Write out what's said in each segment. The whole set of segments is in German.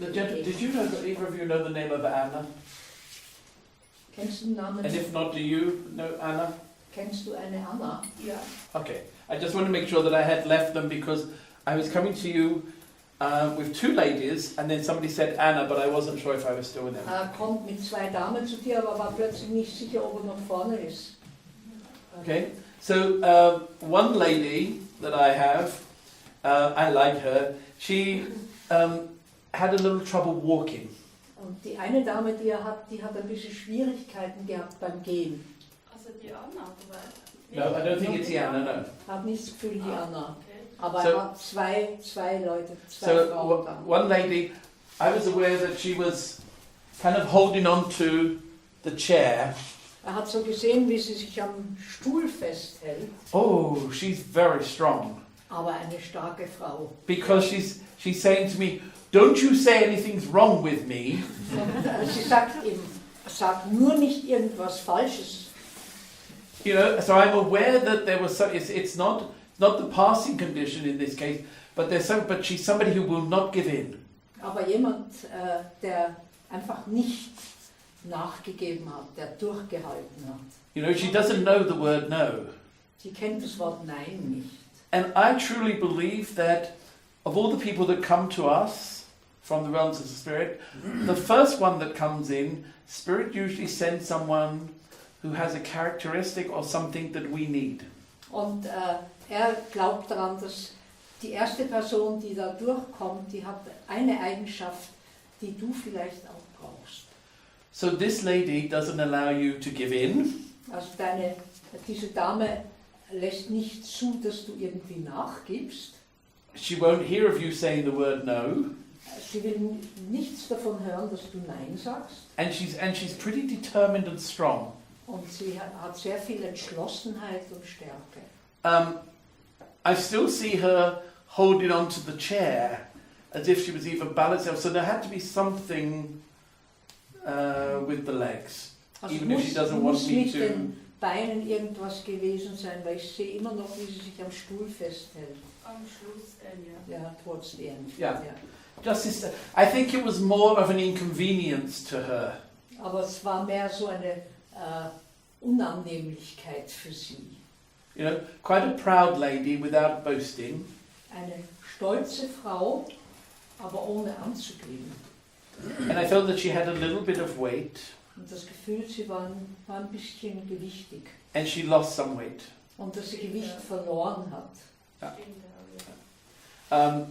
Did you know that either of you know the name of Anna? Kennst du den Namen? And if not, do you know Anna? Kennst du eine Anna? Ja. Okay. I just want to make sure that I had left them because I was coming to you with two ladies and then somebody said Anna, but I wasn't sure if I was still with them. Kommt mit zwei Damen zu dir, aber war plötzlich nicht sicher, ob noch vorne ist. Okay. So one lady that I have, I like her. She had a little trouble walking. Und die eine Dame, die hat ein bisschen Schwierigkeiten gehabt beim Gehen. Also die Anna, oder? No, I don't think it's the Anna, no. Hat nicht das Gefühl, die Anna. Okay. Aber So- hat zwei Leute, zwei So Frauen da. one lady, I was aware that she was kind of holding on to the chair. Hat so gesehen, wie sie sich am Stuhl festhält. Oh, she's very strong. Aber eine starke Frau. Because she's saying to me, don't you say anything's wrong with me. Und sie sagt ihm, sag nur nicht irgendwas Falsches. You know, so I'm aware that there was it's not the passing condition in this case, but she's somebody who will not give in. Aber jemand, der einfach nicht nachgegeben hat, der durchgehalten hat. You know, she doesn't know the word no. Sie kennt das Wort Nein nicht. And I truly believe that of all the people that come to us from the realms of the Spirit, the first one that comes in, Spirit usually sends someone who has a characteristic or something that we need. Und glaubt daran, dass die erste Person, die da durchkommt, die hat eine Eigenschaft, die du vielleicht auch brauchst. So this lady doesn't allow you to give in. Also diese Dame lässt nicht zu, dass du irgendwie nachgibst. She won't hear of you saying the word no. Sie will nichts davon hören, dass du Nein sagst. And she's pretty determined and strong. Und sie hat sehr viel Entschlossenheit und Stärke. I still see her holding on to the chair as if she was even balancing. So there had to be something with the legs, Also even if she doesn't want muss me mit to. den Beinen irgendwas gewesen sein, weil ich sehe immer noch, wie sie sich am Stuhl festhält. Am Schluss dann, ja. Ja, towards the end. Ja. I think it was more of an inconvenience to her. Aber es war mehr so eine Unannehmlichkeit für sie. You know, quite a proud lady without boasting. Eine stolze Frau, aber ohne anzugeben. And I felt that she had a little bit of weight Und das Gefühl, sie war ein bisschen gewichtig. and she lost some weight. Und dass sie Gewicht verloren hat. Stimmt auch, ja.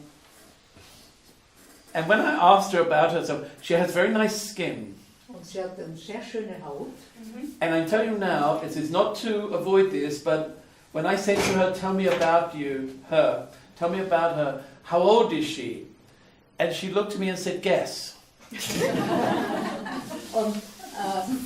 And when I asked her about herself, she has very nice skin. Und sie hat eine sehr schöne Haut. And I'm telling you now, it is not to avoid this, but when I said to her, tell me about tell me about her, how old is she? And she looked at me and said, guess. Und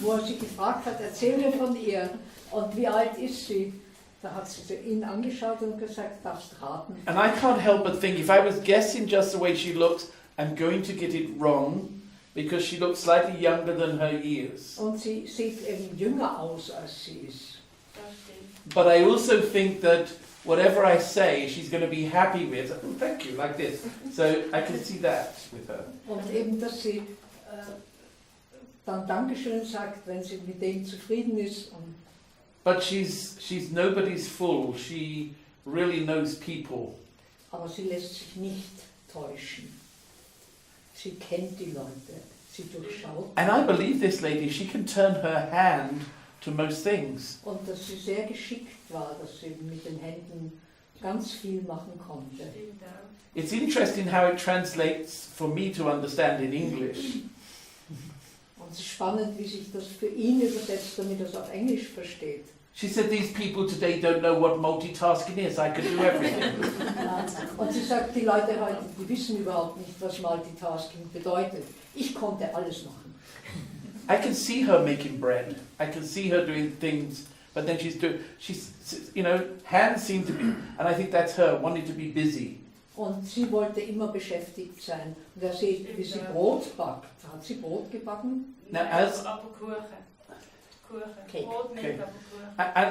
wo sie gefragt hat, erzähl mir von ihr. Und wie alt ist sie? Da hat sie ihn angeschaut und gesagt, darfst raten. And I can't help but think, if I was guessing just the way she looks, I'm going to get it wrong, because she looks slightly younger than her years. Und sie sieht eben jünger aus, als sie ist. Das stimmt. But I also think that whatever I say, she's going to be happy with. Oh, thank you, like this. So I can see that with her. Und eben, dass sie dann Dankeschön sagt, wenn sie mit dem zufrieden ist. Und But she's nobody's fool. She really knows people. aber sie lässt sich nicht täuschen. Sie kennt die Leute, sie durchschaut. And I believe this lady, she can turn her hand to most things. Und dass sie sehr geschickt war, dass sie mit den Händen ganz viel machen konnte. Stimmt auch. It's interesting how it translates for me to understand in English. Und es ist spannend, wie sich das für ihn übersetzt, damit er es auf Englisch versteht. She said, these people today don't know what multitasking is. I could do everything. Und sie sagt, die Leute heute, die wissen überhaupt nicht, was Multitasking bedeutet. Ich konnte alles machen. I can see her making bread. I can see her doing things, but then she's, you know, hands seem to be, and I think that's her, wanting to be busy. Und sie wollte immer beschäftigt sein. Und er sieht, wie sie Brot backt. Hat sie Brot gebacken? Now, Nein, as aber Kuchen. Cake. Brot nicht, Okay. aber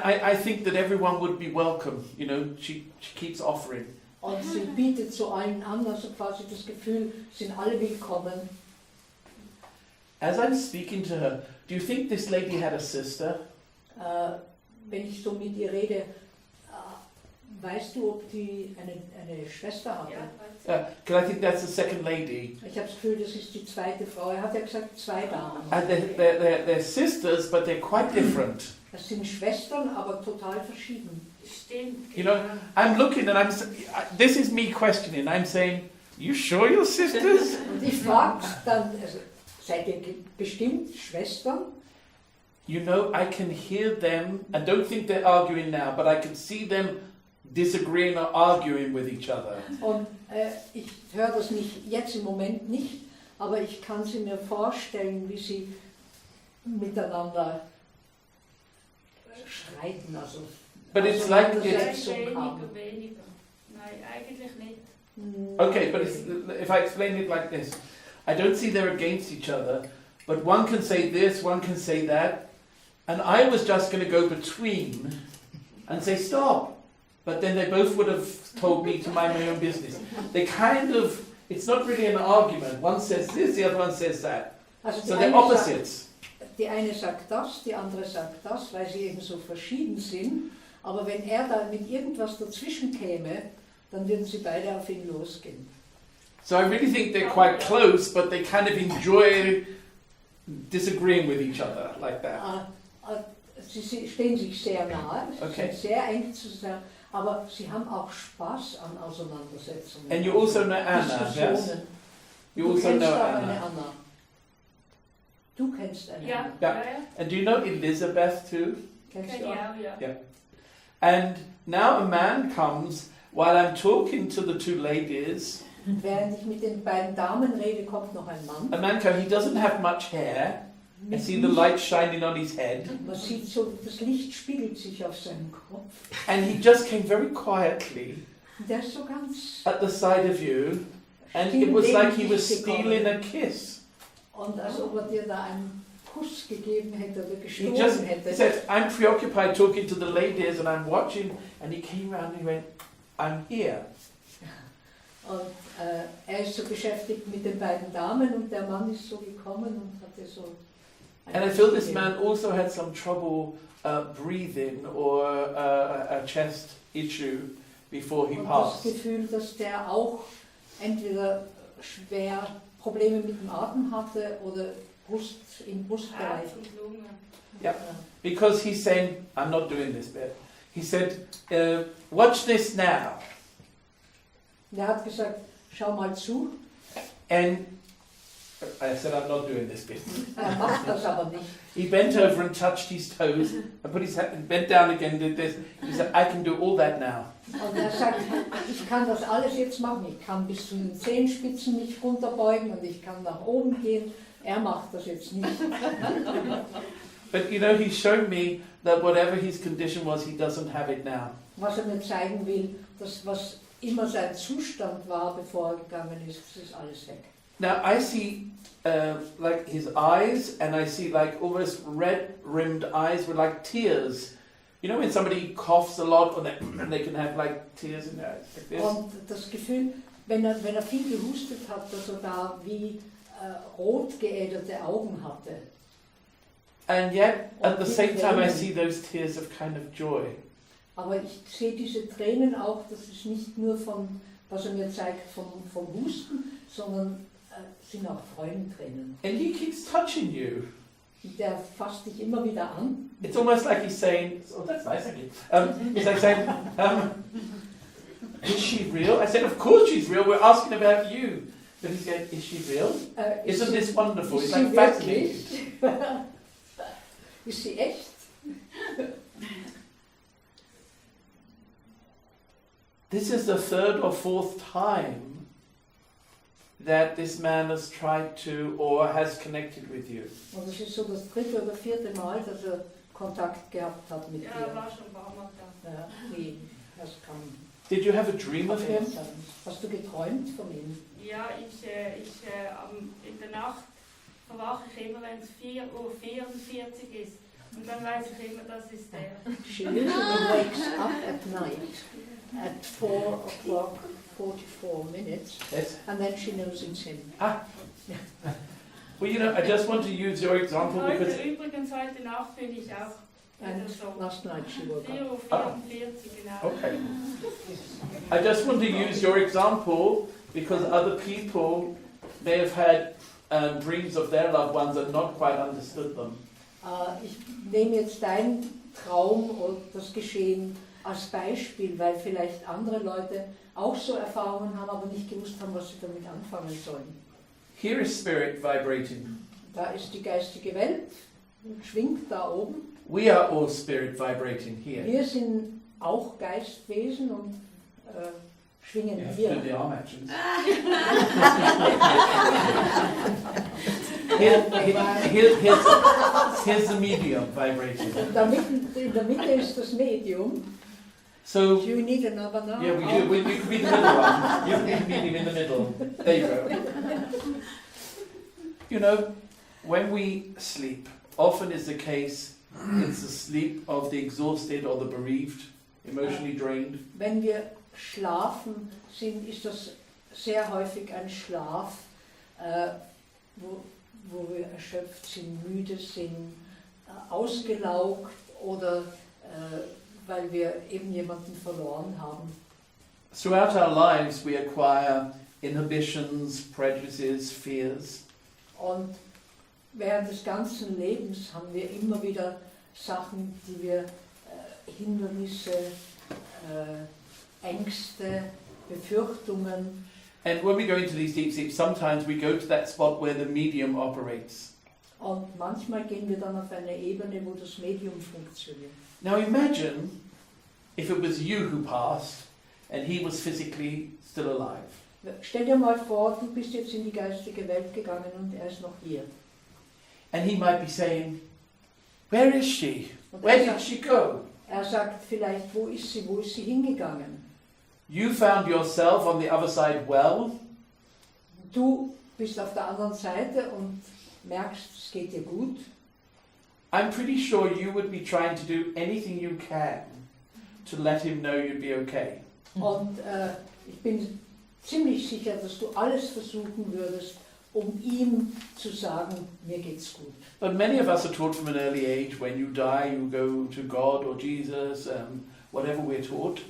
Kuchen. I think that everyone would be welcome. You know, she keeps offering. Und sie bietet zu allen an, also quasi das Gefühl, sind alle willkommen. As I'm speaking to her, do you think this lady had a sister? Wenn ich so mit ihr rede, weißt du, ob die eine Schwester hatte? Ja, Because I think that's the second lady. Ich habe das Gefühl, das ist die zweite Frau. Er hat ja gesagt, 2 Damen. And they're sisters, but they're quite different. Das sind Schwestern, aber total verschieden. stimmt. You know, I'm looking and this is me questioning. I'm saying, you sure you're sisters? Und ich frage dann, also, seid ihr bestimmt Schwestern? You know, I can hear them, I don't think they're arguing now, but I can see them disagreeing or arguing with each other. Und ich höre das nicht jetzt im Moment nicht, aber ich kann sie mir vorstellen, wie sie miteinander streiten, also But it's like Auseinandersetzung haben. Weniger. Nein, eigentlich nicht. Okay, but if I explain it like this, I don't see they're against each other, but one can say this, one can say that, and I was just going to go between and say stop, but then they both would have told me to mind my own business. They kind of, it's not really an argument. One says this, the other one says that. Also So they're opposites. Die eine sagt das, die andere sagt das, weil sie eben so verschieden sind. Aber wenn er da mit irgendwas dazwischen käme, dann würden sie beide auf ihn losgehen. So I really think they're quite close, but they kind of enjoy disagreeing with each other like that. Sie stehen sich sehr nahe, Okay. sind sehr eng zusammen, aber sie haben auch Spaß an Auseinandersetzungen. And you also know Anna, yes? Diskussionen. You Du also kennst know auch eine Anna. Anna. Du kennst eine Ja, Anna. Ja. ja. And do you know Elizabeth too? Kennst Kenn du ich auch? auch, ja. And now a man comes while I'm talking to the two ladies. Während ich mit den beiden Damen rede, kommt noch ein Mann. A man comes, he doesn't have much hair. I Mit see the light shining on his head. Man sieht so, das Licht spiegelt sich auf seinem Kopf. And he just came very quietly Der ist so ganz at the side of you. And still it was neben like he dich was gekommen. stealing a kiss. Und als ob er dir da einen Kuss gegeben hätte oder He gestohlen hätte. he said, I'm preoccupied talking to the ladies and I'm watching. And he came around and he went, I'm here. Und er ist so beschäftigt mit den beiden Damen und der Mann ist so gekommen und hatte so... And I feel this man also had some trouble breathing or a chest issue before he Und das passed. Gefühl, dass der auch entweder schwer Probleme mit dem Atem hatte oder im Brustbereich. Herz und Lunge. Ja. Because he's saying, I'm not doing this bit. He said, watch this now. Der hat gesagt, schau mal zu. And I said, I'm not doing this bit. Er macht das aber nicht. He bent over and touched his toes and put his head and bent down again, did this. He said, I can do all that now. Und er sagt, ich kann das alles jetzt machen. Ich kann bis zu den Zehenspitzen mich runterbeugen und ich kann nach oben gehen. Er macht das jetzt nicht. But you know, he's shown me that whatever his condition was, he doesn't have it now. Was er mir zeigen will, dass was immer sein Zustand war, bevor er gegangen ist, das ist alles weg. Now I see like his eyes, and I see like almost red-rimmed eyes with like tears. You know when somebody coughs a lot, and they can have like tears in their eyes like this. Und das Gefühl, wenn er viel gehustet hat, dass er da wie rot geäderte Augen hatte. And yet, at the same time, I see those tears of kind of joy. Aber ich sehe diese Tränen auch, das ist nicht nur von, was er mir zeigt, vom Husten, sondern sind auch Freudentränen. And he keeps touching you. Der fasst dich immer wieder an. It's almost like he's saying, "Oh, that's nice, thank you." He's like saying, "Is she real?" I said, "Of course she's real. We're asking about you." But he's going, "Is she real? Isn't this wonderful?" It's like fascinated. Ist sie echt? This is the third or fourth time that this man has tried to or has connected with you. Und das ist so das 3. oder 4. Mal, dass er Kontakt gehabt hat mit Ja, dir. er war schon ein paar Mal da. Ja, wie das kann. Did you have a dream of him? Hast du geträumt von ihm? Ja, in der Nacht verwache ich immer, wenn es 4:44 Uhr ist. Und dann weiß ich immer, das ist der. She usually wakes up at night at 4:44, Yes. and then she knows it's him. Well, you know, I just want to use your example because Übrigens heute Nacht bin ich auch And wieder so. last night she woke up. 4:44 genau. okay. I just want to use your example because other people may have had dreams of their loved ones and not quite understood them. Ich nehme jetzt deinen Traum und das Geschehen als Beispiel, weil vielleicht andere Leute auch so Erfahrungen haben, aber nicht gewusst haben, was sie damit anfangen sollen. Here is spirit vibrating. Da ist die geistige Welt, schwingt da oben. We are all spirit vibrating here. Wir sind auch Geistwesen und schwingen You have to hier. do the arm actions. Here's the medium vibrating. Und in der Mitte ist das Medium. So, You need another now. yeah, we do. You can be the middle one. You can be the medium in the middle. There you go. You know, when we sleep, often is the case, it's the sleep of the exhausted or the bereaved, emotionally drained. Wenn wir schlafen, ist das sehr häufig ein Schlaf, wo wir erschöpft sind, müde sind, ausgelaugt oder weil wir eben jemanden verloren haben. Throughout our lives, we acquire inhibitions, prejudices, fears. Und während des ganzen Lebens haben wir immer wieder Sachen, die wir Hindernisse, Ängste, Befürchtungen. And when we go into these deep sleeps, sometimes we go to that spot where the medium operates. Und manchmal gehen wir dann auf eine Ebene, wo das Medium funktioniert. Now imagine if it was you who passed and he was physically still alive. Stell dir mal vor, du bist jetzt in die geistige Welt gegangen und er ist noch hier. And he might be saying, where is she? Und Where did she go? er sagt vielleicht, wo ist sie hingegangen? You found yourself on the other side well, Du bist auf der anderen Seite und merkst, es geht dir gut. I'm pretty sure you would be trying to do anything you can to let him know you'd be okay. Und ich bin ziemlich sicher, dass du alles versuchen würdest, um ihm zu sagen, mir geht's gut. But many of us are taught from an early age, when you die, you go to God or Jesus, whatever we're taught.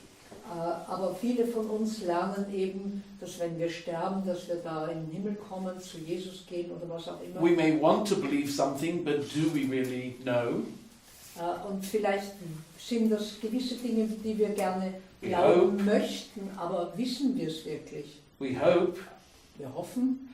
Aber viele von uns lernen eben, dass wenn wir sterben, dass wir da in den Himmel kommen, zu Jesus gehen oder was auch immer. We may want to believe something, but do we really know? Und vielleicht sind das gewisse Dinge, die wir gerne We glauben möchten, aber wissen wir es wirklich? We hope. Wir hoffen.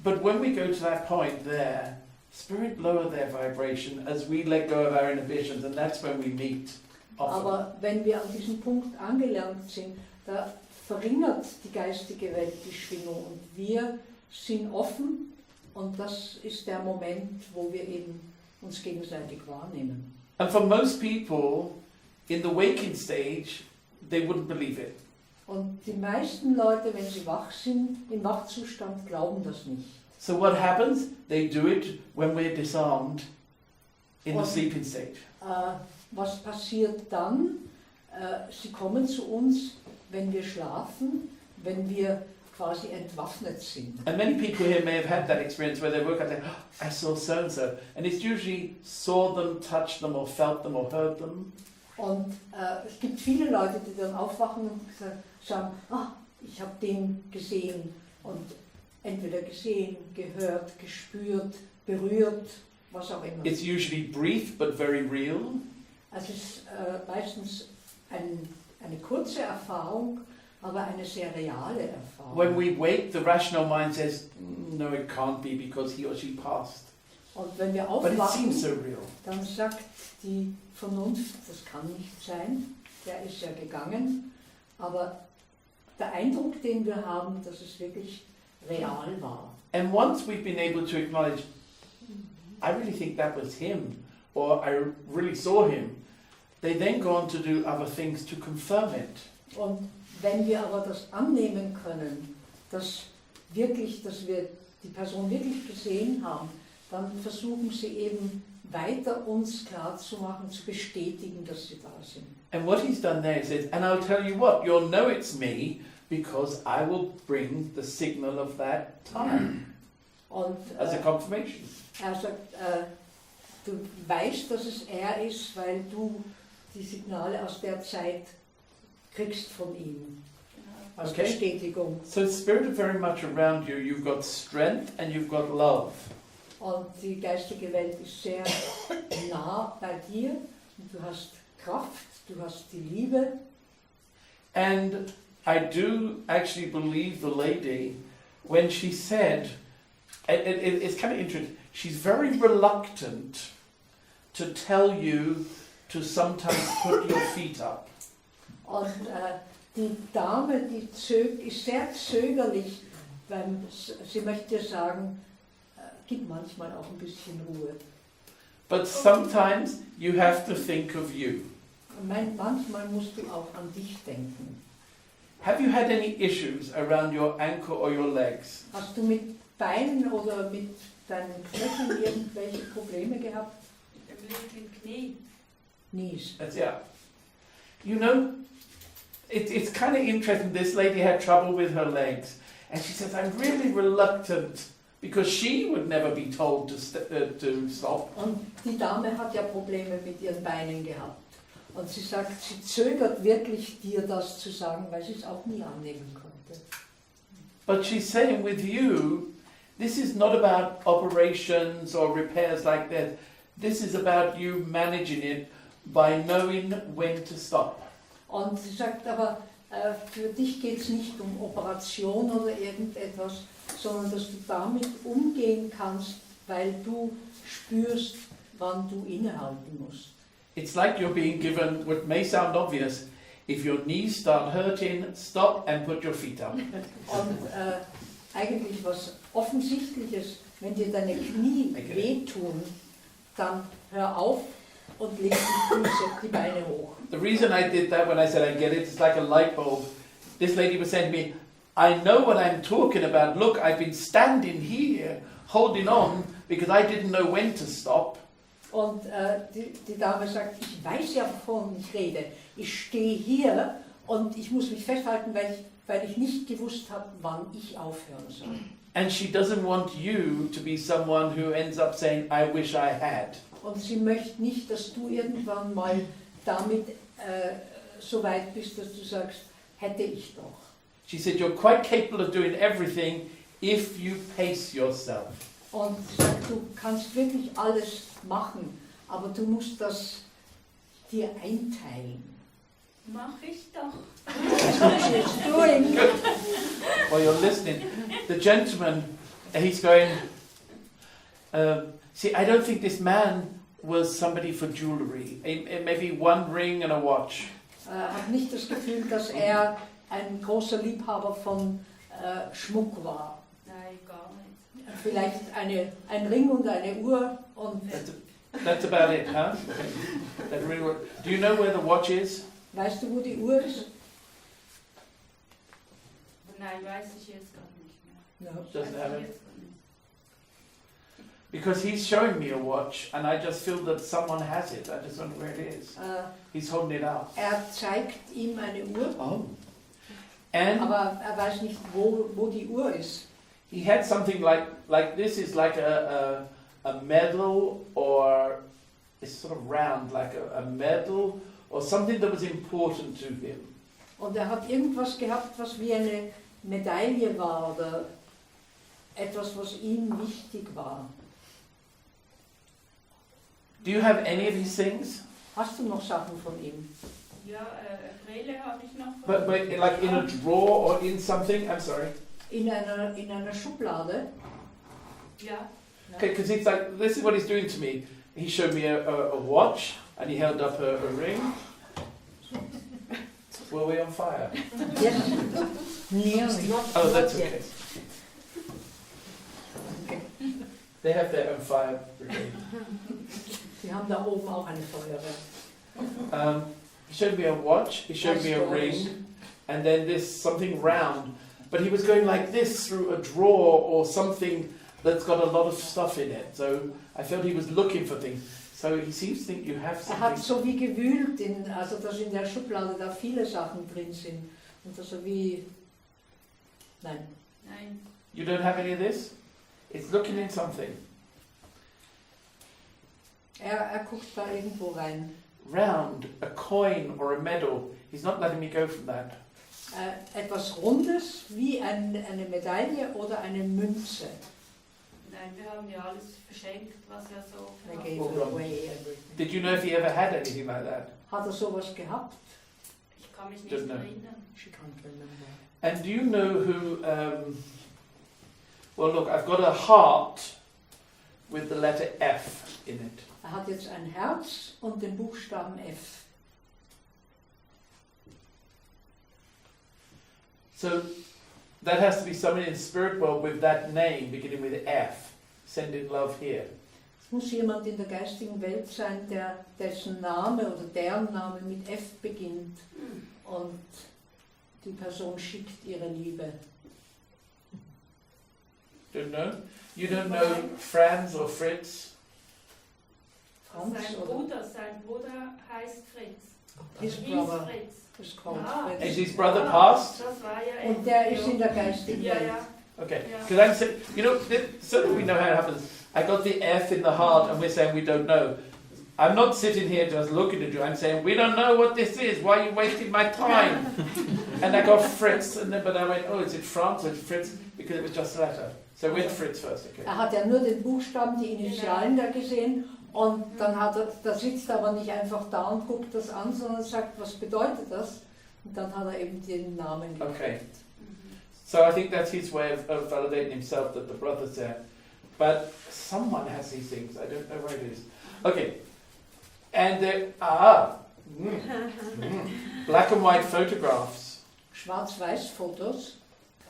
But when we go to that point there, spirit lower their vibration as we let go of our inhibitions, and that's when we meet often. Aber wenn wir an diesem Punkt angelangt sind, da verringert die geistige Welt die Schwingung und wir sind offen und das ist der Moment, wo wir eben uns gegenseitig wahrnehmen. And for most people in the waking stage, they wouldn't believe it. Und die meisten Leute, wenn sie wach sind, im Wachzustand, glauben das nicht. So what happens? They do it when we're disarmed in the Und- sleeping state. Was passiert dann? Sie kommen zu uns, wenn wir schlafen, wenn wir quasi entwaffnet sind. And many people here may have had that experience where they woke up and say, oh, I saw so-and-so. And it's usually saw them, touched them or felt them or heard them. Und es gibt viele Leute, die dann aufwachen und sagen, ich habe den gesehen und entweder gesehen, gehört, gespürt, berührt, was auch immer. It's usually brief but very real. Also es ist meistens eine kurze Erfahrung, aber eine sehr reale Erfahrung. When we wake, the rational mind says, no, it can't be because he or she passed. Und wenn wir But it seems aufwachen, so real. dann sagt die Vernunft, das kann nicht sein, der ist ja gegangen, aber der Eindruck, den wir haben, dass es wirklich real war. And once we've been able to acknowledge, I really think that was him, or I really saw him, they then go on to do other things to confirm it. Und wenn wir aber das annehmen können, dass wir die Person wirklich gesehen haben, dann versuchen sie eben weiter uns klarzumachen, zu bestätigen, dass sie da sind. And what he's done there is said, and I'll tell you what, you'll know it's me because I will bring the signal of that time Und as a confirmation. er sagt, du weißt, dass es er ist, weil du die Signale aus der Zeit kriegst von ihm. Als Okay. Bestätigung. So spirit is very much around you. You've got strength and you've got love. Und die geistige Welt ist sehr nah bei dir. Und du hast Kraft, du hast die Liebe. And I do actually believe the lady when she said, it's kind of interesting, she's very reluctant to tell you to sometimes put your feet up. Und die Dame, die ist sehr zögerlich, sie möchte sagen, gib manchmal auch ein bisschen Ruhe. But sometimes you have to think of you. Manchmal musst du auch an dich denken. Have you had any issues around your ankle or your legs? Hast du mit Beinen oder mit deinen Knöcheln irgendwelche Probleme gehabt? Im linken Knie. Knees. Yeah. You know, it's kind of interesting. This lady had trouble with her legs. And she says, I'm really reluctant because she would never be told to stop. Und die Dame hat ja Probleme mit ihren Beinen gehabt. Und sie sagt, sie zögert wirklich, dir das zu sagen, weil sie es auch nie annehmen konnte. But she's saying with you, this is not about operations or repairs like that. This is about you managing it by knowing when to stop. Und sie sagt aber, für dich geht es nicht um Operation oder irgendetwas, sondern dass du damit umgehen kannst, weil du spürst, wann du innehalten musst. It's like you're being given what may sound obvious. If your knees start hurting, stop and put your feet up. Und eigentlich was Offensichtliches, wenn dir deine Knie wehtun, dann hör auf und leg die Füße, die Beine hoch. The reason I did that when I said I get it, it's like a light bulb. This lady was saying to me, I know what I'm talking about. Look, I've been standing here, holding on, because I didn't know when to stop. Und die Dame sagt, ich weiß ja, wovon ich rede. Ich stehe hier und ich muss mich festhalten, weil ich nicht gewusst habe, wann ich aufhören soll. And she doesn't want you to be someone who ends up saying, I wish I had. Und sie möchte nicht, dass du irgendwann mal damit so weit bist, dass du sagst, hätte ich doch. She said, you're quite capable of doing everything if you pace yourself. Und sie sagt, du kannst wirklich alles machen, aber du musst das dir einteilen. Mach ich doch. It's doing. While you're listening, the gentleman, he's going, see, I don't think this man was somebody for jewelry. Maybe one ring and a watch. Hat nicht das Gefühl, dass er ein großer Liebhaber von Schmuck war. Nein, gar nicht. Vielleicht ein Ring und eine Uhr und That's about it, huh? That really do you know where the watch is? weißt du, wo die Uhr ist? Nein, weiß ich jetzt gar nicht mehr. No. Doesn't have Weiß ich it. jetzt gar nicht. Because he's showing me a watch and I just feel that someone has it. I just don't know where it is. He's holding it out. Er zeigt ihm eine Uhr, Oh. And aber er weiß nicht, wo die Uhr ist. he had something like this is like a medal, or it's sort of round, like a medal or something that was important to him. Und er hat irgendwas gehabt, was wie eine Medaille war oder etwas, was ihm wichtig war. Do you have any of these things? Hast du noch Sachen von ihm? Ja, Brille habe ich noch. But like in a drawer or in something? I'm sorry. In einer Schublade? Ja. Okay, because it's like, this is what he's doing to me. He showed me a watch and he held up a ring. Were we on fire? Yes. Nearly. Oh, that's Not okay. yet. Okay. They have their own fire brigade. Sie haben da oben auch eine Feuerwehr. He showed me a watch, he showed me a ring, and then this something round. But he was going like this through a drawer or something, that's got a lot of stuff in it. So I felt he was looking for things. So he seems to think you have Hat something. so wie gewühlt, also dass in der Schublade da viele Sachen drin sind. Und so wie... Nein. Nein. You don't have any of this? It's looking in something. Er guckt da irgendwo rein. Round, a coin or a medal. He's not letting me go from that. Etwas Rundes, wie eine Medaille oder eine Münze. Nein, wir haben ja alles verschenkt, was wir so I hatten. gave away everything. Did you know if he ever had anything like that? Hat sowas gehabt? Ich kann mich nicht Don't know. erinnern. She can't remember. And do you know who... well, look, I've got a heart with the letter F in it. Hat jetzt ein Herz und den Buchstaben F. So that has to be someone in the spirit world with that name beginning with F. Sending love here. Es muss jemand in der geistigen Welt sein, dessen Name oder deren Name mit F beginnt und die Person schickt ihre Liebe. Don't know? You don't know Franz or Fritz? Sein Bruder heißt Fritz. His Hieß brother Fritz. is called Ah. Fritz. Is his brother passed? Das war ja Und der ist in der geistigen Ja, Welt. ja. Okay, Yeah. because I'm saying, you know, so that we know how it happens. I got the F in the heart and we're saying we don't know. I'm not sitting here just looking at you, I'm saying we don't know what this is, why are you wasting my time? And I got Fritz, and then, but I went, oh, is it Franz or is it Fritz? Because it was just a letter. So we went Fritz first, okay. Hat ja nur den Buchstaben, die Initialen da gesehen und dann da sitzt er aber nicht einfach da und guckt das an, sondern sagt, was bedeutet das? Und dann hat er eben den Namen gekriegt. Okay. So I think that's his way of validating himself that the brother's there. But someone has these things, I don't know where it is. Okay. And there black and white photographs. Schwarz-Weiß-Fotos,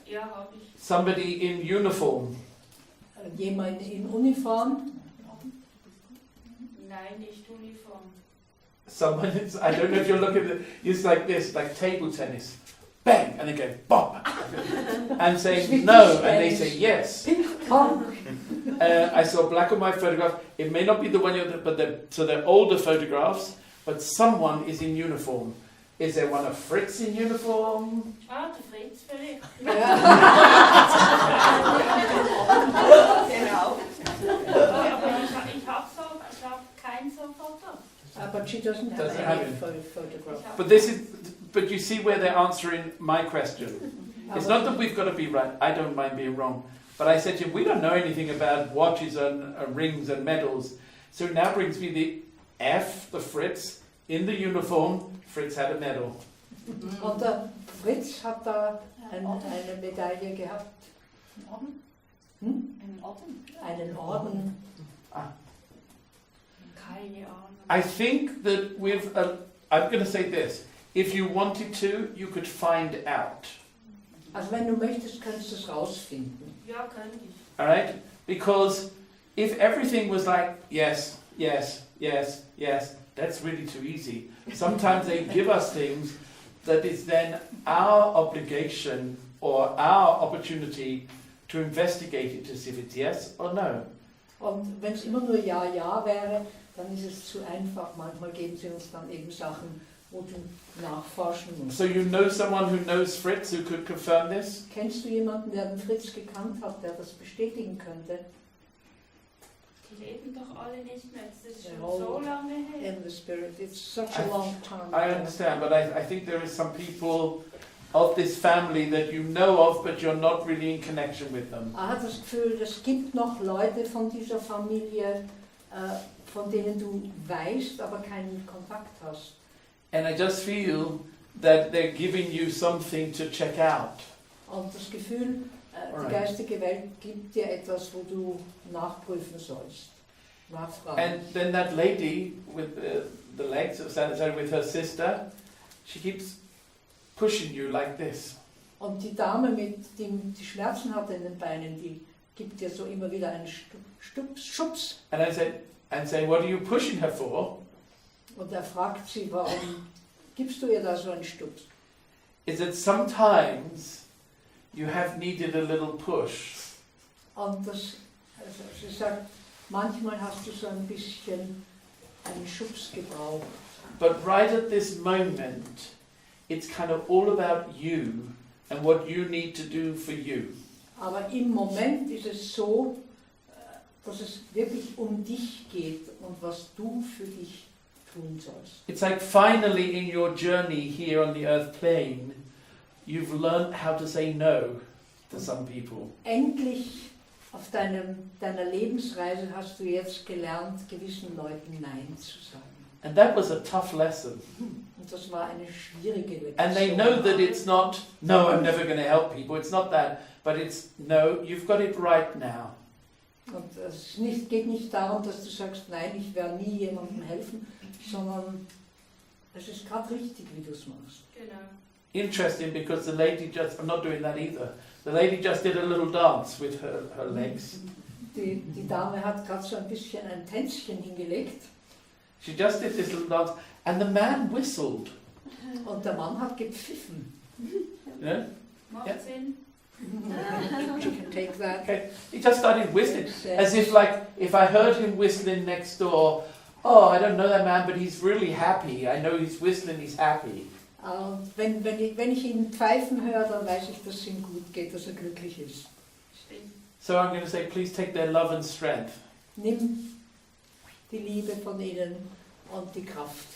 Ja, habe ich. Somebody in uniform. jemand in Uniform, Nein, nicht Uniform. Someone, I don't know if you're looking at it, it's like this, like table tennis. Bang! And they go, bop! And saying no, and they say yes. Ping-Pong. I saw black and white photograph. It may not be the one, but they're older photographs, but someone is in uniform. Is there one of Fritz in uniform? Ah, der Fritz vielleicht. Genau. Aber ich hab kein so Foto. But she doesn't have Doesn't have any it. photograph. But you see where they're answering my question. It's not that we've got to be right. I don't mind being wrong. But I said to him, we don't know anything about watches and rings and medals. So now brings me the F, the Fritz, in the uniform. Fritz had a medal. Und der Fritz hat da eine Medaille gehabt. Orden? Einen Orden? Einen Orden. Keine Ahnung. I think that I'm going to say this. If you wanted to, you could find out. Also wenn du möchtest, kannst du es rausfinden. Ja, könnte ich. All right? Because if everything was like, yes, yes, yes, yes, that's really too easy. Sometimes they give us things that is then our obligation or our opportunity to investigate it to see if it's yes or no. Und wenn es immer nur Ja, Ja wäre, dann ist es zu einfach. Manchmal geben sie uns dann eben Sachen, wo du nachforschen musst. So you know someone who knows Fritz who could confirm this? Kennst du jemanden, der den Fritz gekannt hat, der das bestätigen könnte? Die leben doch alle nicht mehr. Das ist They're schon all so lange her. In the spirit. It's such a long time. I understand, but I think there is some people of this family that you know of, but you're not really in connection with them. Er hat das Gefühl, es gibt noch Leute von dieser Familie, von denen du weißt, aber keinen Kontakt hast. And I just feel that they're giving you something to check out. Und das Gefühl, die Alright. geistige Welt gibt dir etwas, wo du nachprüfen sollst. Nachfragen. And then that lady with the legs of Santa with her sister, she keeps pushing you like this. Und die Dame, die Schmerzen hat in den Beinen, die gibt dir so immer wieder einen Schubs. And I said, and saying, what are you pushing her for? Und er fragt sie, warum gibst du ihr da so einen Stups? Is that sometimes you have needed a little push. Und das Also sie sagt, manchmal hast du so ein bisschen einen Schubs gebraucht. But right at this moment, it's kind of all about you and what you need to do for you. Aber im Moment ist es so, dass es wirklich um dich geht und was du für dich tun sollst. It's like finally in your journey here on the earth plane, you've learned how to say no to some people. Endlich auf deiner Lebensreise hast du jetzt gelernt, gewissen Leuten Nein zu sagen. And that was a tough lesson. Und das war eine schwierige Lektion. And they know that it's not, no, I'm never going to help people. It's not that. But it's, no, you've got it right now. Und es geht nicht darum, dass du sagst, nein, ich werde nie jemandem helfen, sondern es ist gerade richtig, wie du es machst. Genau. Interesting, because the lady just, I'm not doing that either. The lady just did a little dance with her legs. Die Dame hat gerade so ein bisschen ein Tänzchen hingelegt. She just did this little dance, and the man whistled. Und der Mann hat gepfiffen. Yeah? Macht Ja. Sinn? You can take that. Okay. He just started whistling, Yes. as if like, if I heard him whistling next door, oh, I don't know that man, but he's really happy. I know he's whistling, he's happy. Und wenn ich ihn pfeifen höre, dann weiß ich, dass es ihm gut geht, dass er glücklich ist. Stimmt. So I'm going to say, please take their love and strength. Nimm die Liebe von ihnen und die Kraft.